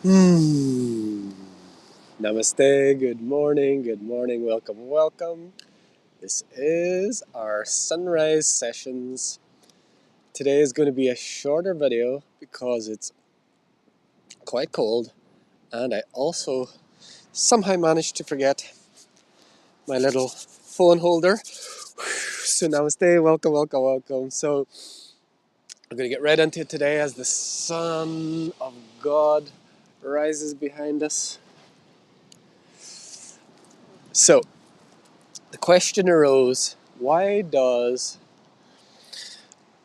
Hmm. Namaste, good morning, welcome. This is our sunrise sessions. Today is going to be a shorter video because it's quite cold and I also somehow managed to forget my little phone holder. So namaste, welcome. So I'm going to get right into it today as the Son of God rises behind us. So, the question arose, why does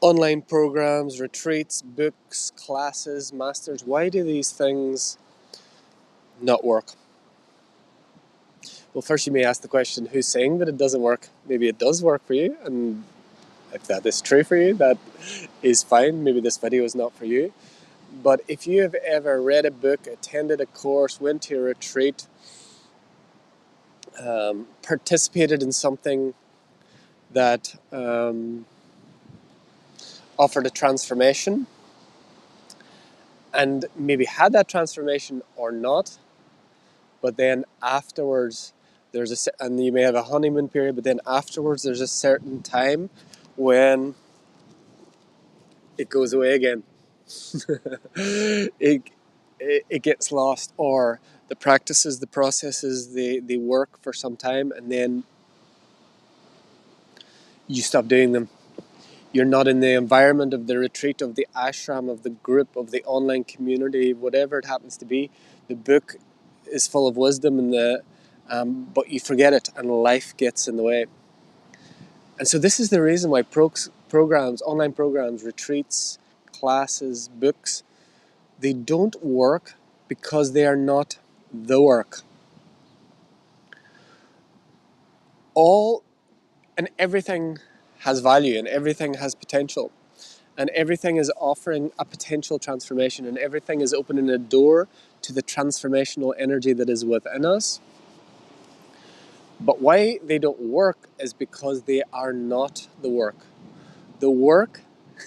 online programs, retreats, books, classes, masters, why do these things not work? Well, first you may ask the question, who's saying that it doesn't work? Maybe it does work for you, and if that is true for you, that is fine. Maybe this video is not for you. But if you have ever read a book, attended a course, went to a retreat, participated in something that offered a transformation, and maybe had that transformation or not, but then afterwards and you may have a honeymoon period, but then afterwards there's a certain time when it goes away again. it, it gets lost, or the practices, the processes, they work for some time and then you stop doing them. You're not in the environment of the retreat, of the ashram, of the group, of the online community, whatever it happens to be. The book is full of wisdom, but you forget it and life gets in the way. And so this is the reason why programs, online programs, retreats, classes, books, they don't work, because they are not the work. All and everything has value and everything has potential. And everything is offering a potential transformation, and everything is opening a door to the transformational energy that is within us. But why they don't work is because they are not the work. The work,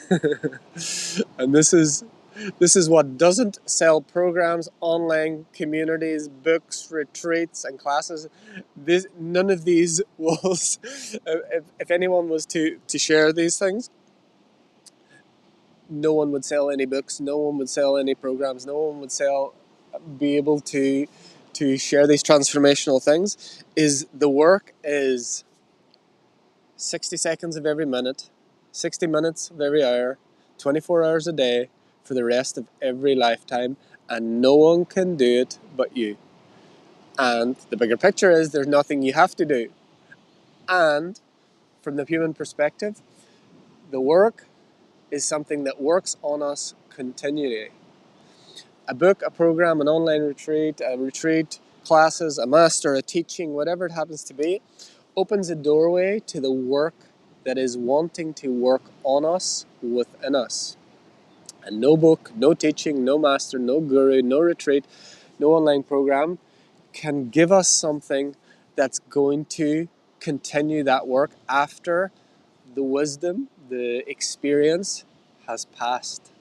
and this is what doesn't sell programs, online communities, books, retreats, and classes. None of these was, if anyone was to share these things, no one would sell any books, no one would sell any programs, no one would be able to share these transformational things. Is the work is 60 seconds of every minute, 60 minutes of every hour, 24 hours a day for the rest of every lifetime, and no one can do it but you. And the bigger picture is there's nothing you have to do. And from the human perspective, the work is something that works on us continually. A book, a program, an online retreat, classes, a master, a teaching, whatever it happens to be, opens a doorway to the work that is wanting to work on us, within us. And no book, no teaching, no master, no guru, no retreat, no online program can give us something that's going to continue that work after the wisdom, the experience has passed.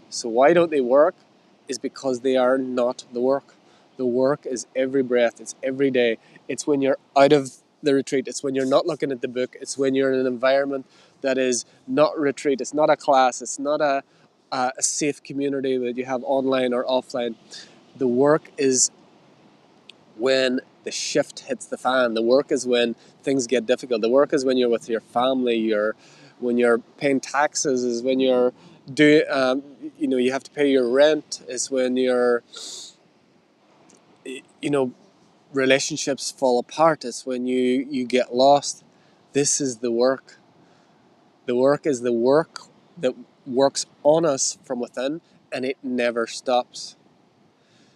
So why don't they work? Is because they are not the work. The work is every breath, it's every day. It's when you're out of the retreat, it's when you're not looking at the book, it's when you're in an environment that is not retreat, it's not a class, it's not a safe community that you have online or offline. The work is when the shift hits the fan. The work is when things get difficult. The work is when you're with your family, when you're paying taxes, is when you're you have to pay your rent, is when relationships fall apart, it's when you get lost. This is the work. The work is the work that works on us from within, and it never stops.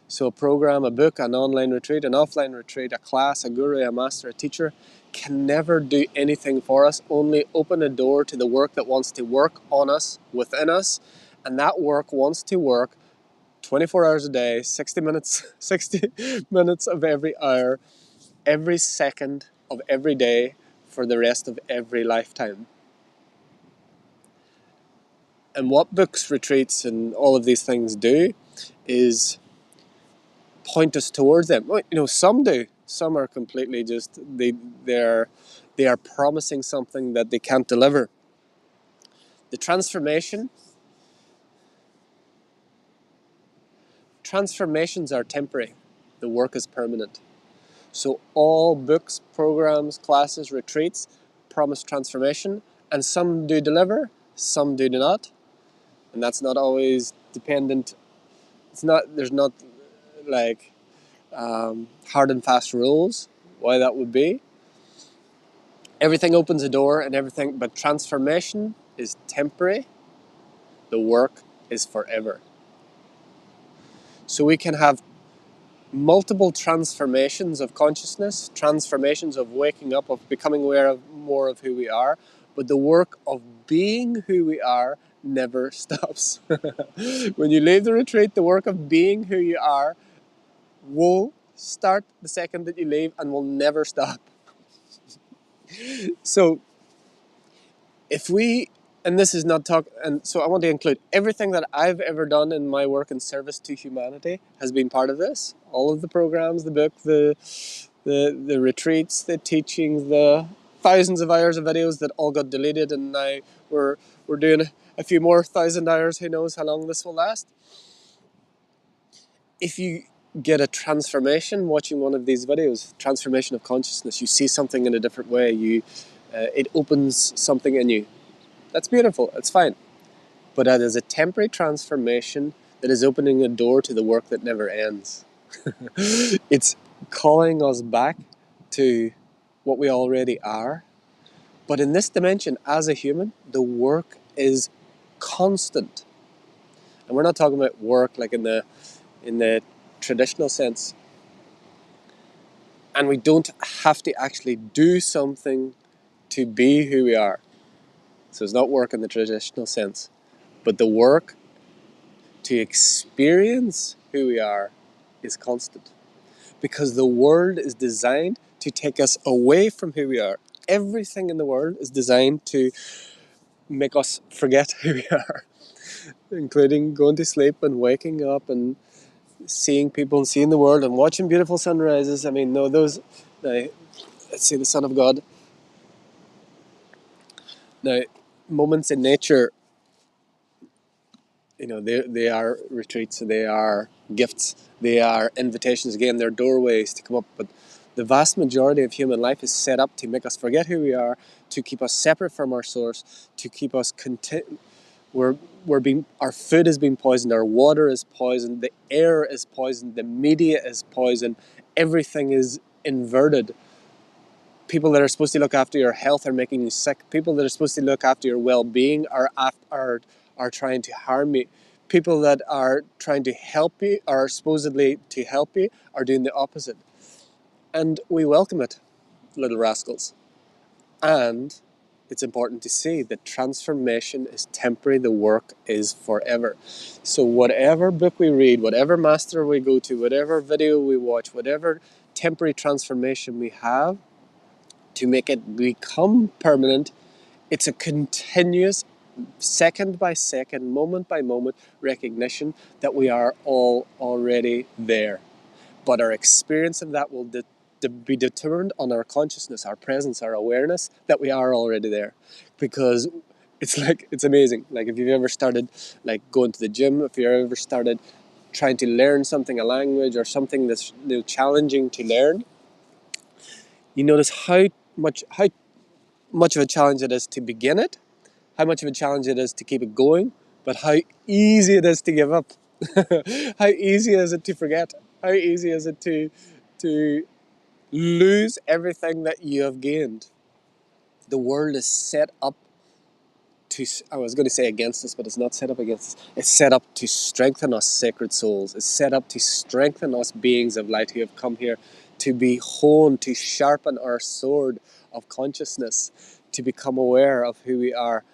So a program, a book, an online retreat, an offline retreat, a class, a guru, a master, a teacher can never do anything for us, only open a door to the work that wants to work on us, within us, and that work wants to work 24 hours a day, 60 minutes, 60 minutes of every hour, every second of every day for the rest of every lifetime. And what books, retreats, and all of these things do is point us towards them. Well, you know, some do. Some are completely just they are promising something that they can't deliver. The transformations are temporary. The work is permanent. So all books, programs, classes, retreats promise transformation, and some do deliver, some do not, and that's not always dependent. It's not. There's not like hard and fast rules why that would be. Everything opens a door and everything, but transformation is temporary. The work is forever. So we can have multiple transformations of consciousness, transformations of waking up, of becoming aware of more of who we are, but the work of being who we are never stops. When you leave the retreat, the work of being who you are will start the second that you leave and will never stop. So if we, and this is not talk, and so I want to include everything that I've ever done in my work in service to humanity has been part of this. All of the programs, the book, the retreats, the teachings, the thousands of hours of videos that all got deleted, and now we're doing a few more 1,000 hours. Who knows how long this will last? If you get a transformation watching one of these videos, transformation of consciousness, you see something in a different way. It opens something in you. That's beautiful. It's fine. But that is a temporary transformation that is opening a door to the work that never ends. It's calling us back to what we already are. But in this dimension, as a human, the work is constant. And we're not talking about work like in the traditional sense. And we don't have to actually do something to be who we are. So it's not work in the traditional sense. But the work to experience who we are is constant. Because the world is designed to take us away from who we are. Everything in the world is designed to make us forget who we are, including going to sleep and waking up and seeing people and seeing the world and watching beautiful sunrises. I mean, no, those, now, let's say the Son of God. Now, moments in nature, you know, they are retreats, they are gifts, they are invitations. Again, they're doorways to come up. But the vast majority of human life is set up to make us forget who we are, to keep us separate from our source, to keep us our food is being poisoned, our water is poisoned, the air is poisoned, the media is poisoned, everything is inverted. People that are supposed to look after your health are making you sick. People that are supposed to look after your well-being are trying to harm you. People that are trying to help you, are supposedly to help you, are doing the opposite. And we welcome it, little rascals. And it's important to see that transformation is temporary, the work is forever. So whatever book we read, whatever master we go to, whatever video we watch, whatever temporary transformation we have, to make it become permanent, it's a continuous, second by second, moment by moment recognition that we are all already there. But our experience of that will be determined on our consciousness, our presence, our awareness that we are already there. Because it's amazing. Like if you've ever started like going to the gym, if you've ever started trying to learn something, a language or something that's challenging to learn, you notice how much of a challenge it is to begin it, how much of a challenge it is to keep it going, but how easy it is to give up. How easy is it to forget? How easy is it to lose everything that you have gained? The world is set up to, I was going to say against us, but it's not set up against us. It's set up to strengthen us sacred souls. It's set up to strengthen us beings of light who have come here to be honed, to sharpen our sword of consciousness, to become aware of who we are.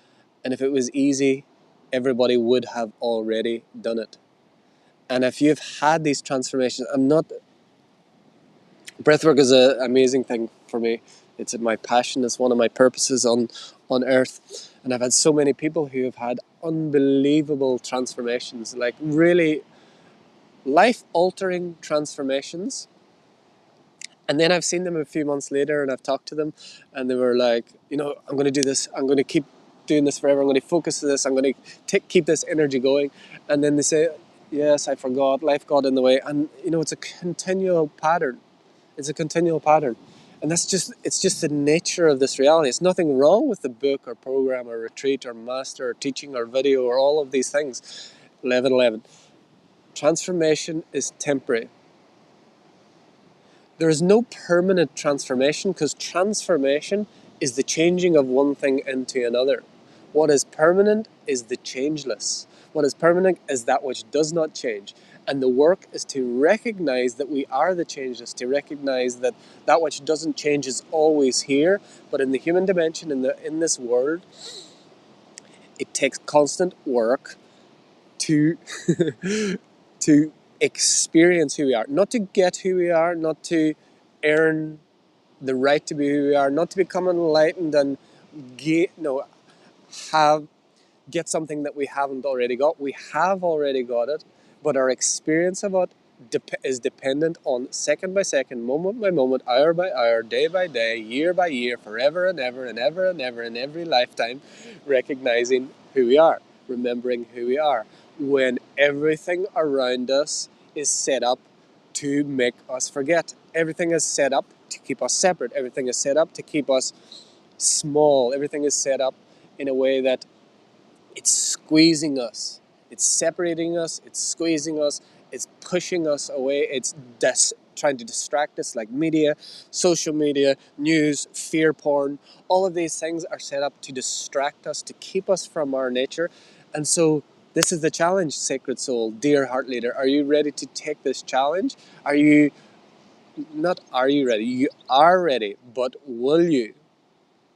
And if it was easy, everybody would have already done it. And if you've had these transformations, breathwork is an amazing thing for me. It's my passion. It's one of my purposes on earth. And I've had so many people who have had unbelievable transformations, like really life-altering transformations. And then I've seen them a few months later and I've talked to them and they were like, I'm going to do this. I'm going to keep doing this forever. I'm going to focus on this. I'm going to keep this energy going. And then they say, yes, I forgot. Life got in the way. And, it's a continual pattern. It's a continual pattern. And it's just the nature of this reality. It's nothing wrong with the book or program or retreat or master or teaching or video or all of these things. 11:11. Transformation is temporary. There is no permanent transformation because transformation is the changing of one thing into another. What is permanent is the changeless. What is permanent is that which does not change. And the work is to recognize that we are the changeless, to recognize that that which doesn't change is always here, but in the human dimension, in this world, it takes constant work to to experience who we are, not to get who we are, not to earn the right to be who we are, not to become enlightened and get something that we haven't already got. We have already got it, but our experience of it is dependent on second by second, moment by moment, hour by hour, day by day, year by year, forever and ever and ever and ever in every lifetime, recognizing who we are, remembering who we are, when everything around us is set up to make us forget. Everything is set up to keep us separate. Everything is set up to keep us small. Everything is set up in a way that it's squeezing us. It's separating us. It's squeezing us. It's pushing us away. It's trying to distract us, like media, social media, news, fear porn. All of these things are set up to distract us, to keep us from our nature. And so this is the challenge, Sacred Soul, dear heart leader. Are you ready to take this challenge? Are you ready? You are ready, but will you?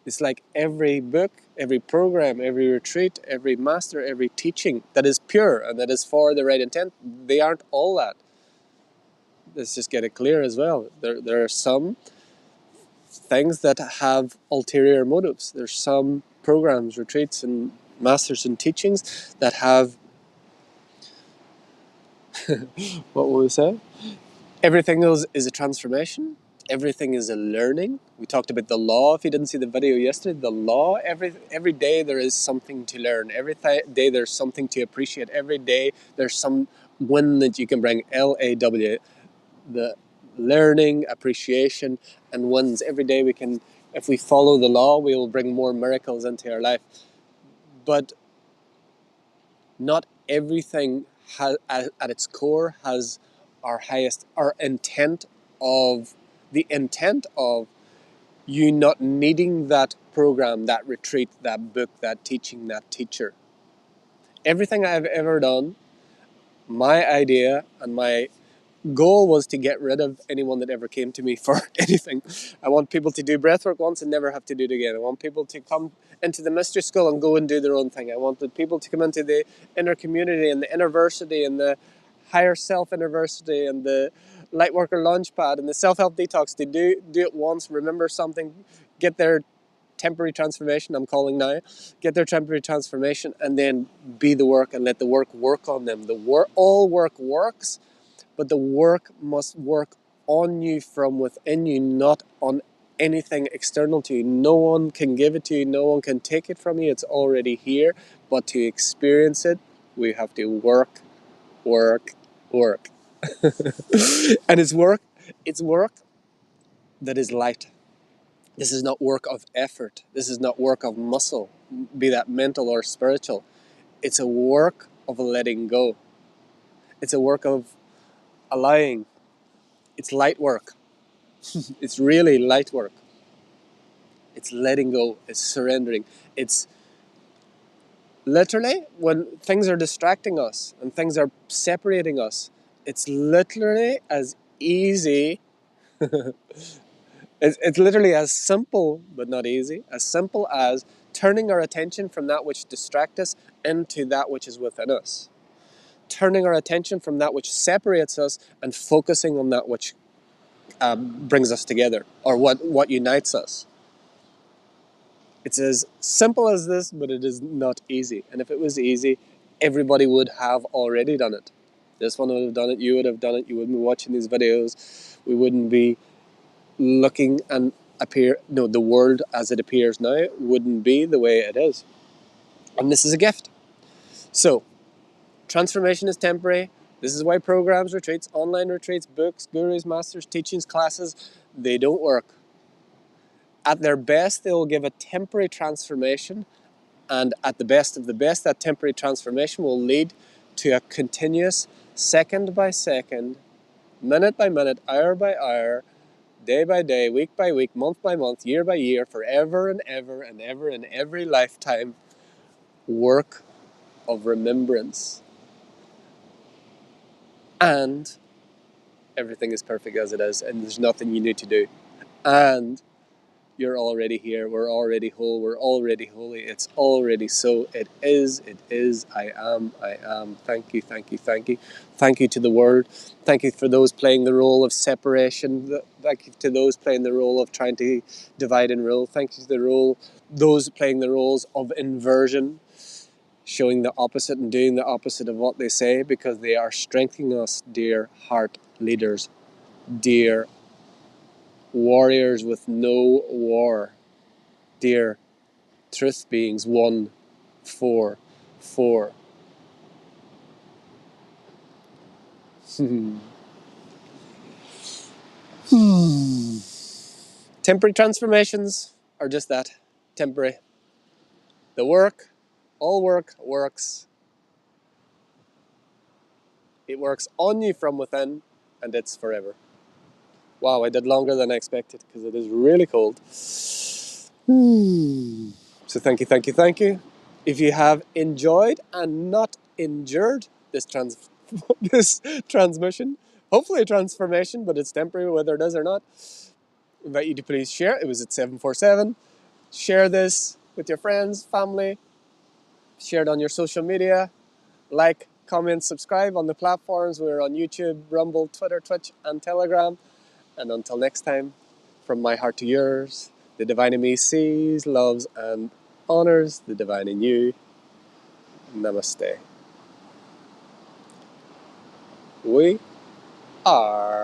It's like every book, every program, every retreat, every master, every teaching that is pure and that is for the right intent, they aren't all that. Let's just get it clear as well. There are some things that have ulterior motives. There's some programs, retreats, and masters and teachings that have, what will we say? Everything is a transformation. Everything is a learning. We talked about the law. If you didn't see the video yesterday, the law, every day there is something to learn. Every day there's something to appreciate. Every day there's some win that you can bring. LAW, the learning, appreciation, and wins. Every day we can, if we follow the law, we will bring more miracles into our life. But not everything at its core has our intent of you not needing that program, that retreat, that book, that teaching, that teacher. Everything I've ever done, my idea and my goal was to get rid of anyone that ever came to me for anything. I want people to do breathwork once and never have to do it again. I want people to come into the mystery school and go and do their own thing. I wanted people to come into the inner community and the innerversity and the higher self innerversity and the Lightworker Launchpad and the self-help detox to do it once, remember something, get their temporary transformation, I'm calling now, get their temporary transformation and then be the work and let the work on them. All work works, but the work must work on you from within you, not on anything external to you. No one can give it to you. No one can take it from you. It's already here. But to experience it, we have to work. And it's work that is light. This is not work of effort. This is not work of muscle, be that mental or spiritual. It's a work of letting go. It's a work of allowing. It's light work. It's really light work. It's letting go. It's surrendering. It's literally when things are distracting us and things are separating us, it's literally as easy. It's literally as simple, but not easy, as simple as turning our attention from that which distracts us into that which is within us. Turning our attention from that which separates us and focusing on that which brings us together, or what unites us. It's as simple as this, but it is not easy. And if it was easy, everybody would have already done it. This one would have done it, you would have done it, you wouldn't be watching these videos, we wouldn't be looking and the world as it appears now wouldn't be the way it is. And this is a gift. So, transformation is temporary. This is why programs, retreats, online retreats, books, gurus, masters, teachings, classes, they don't work. At their best, they will give a temporary transformation, and at the best of the best, that temporary transformation will lead to a continuous, second by second, minute by minute, hour by hour, day by day, week by week, month by month, year by year, forever and ever and ever in every lifetime, work of remembrance. And everything is perfect as it is, and there's nothing you need to do. And you're already here, we're already whole, we're already holy, it's already so, it is, I am, thank you, thank you, thank you. Thank you to the world, thank you for those playing the role of separation, thank you to those playing the role of trying to divide and rule, thank you to those playing the roles of inversion, showing the opposite and doing the opposite of what they say, because they are strengthening us, dear heart leaders, dear warriors with no war, dear truth beings 1, 4, 4. Temporary transformations are just that, temporary. The work, all work works. It works on you from within, and it's forever. Wow, I did longer than I expected because it is really cold. So thank you, thank you, thank you. If you have enjoyed and not endured this this transmission, hopefully a transformation, but it's temporary whether it is or not, I invite you to please share. It was at 747. Share this with your friends, family. Share it on your social media. Like, comment, subscribe on the platforms. We're on YouTube, Rumble, Twitter, Twitch, and Telegram. And until next time, from my heart to yours, the divine in me sees, loves, and honors the divine in you. Namaste. We are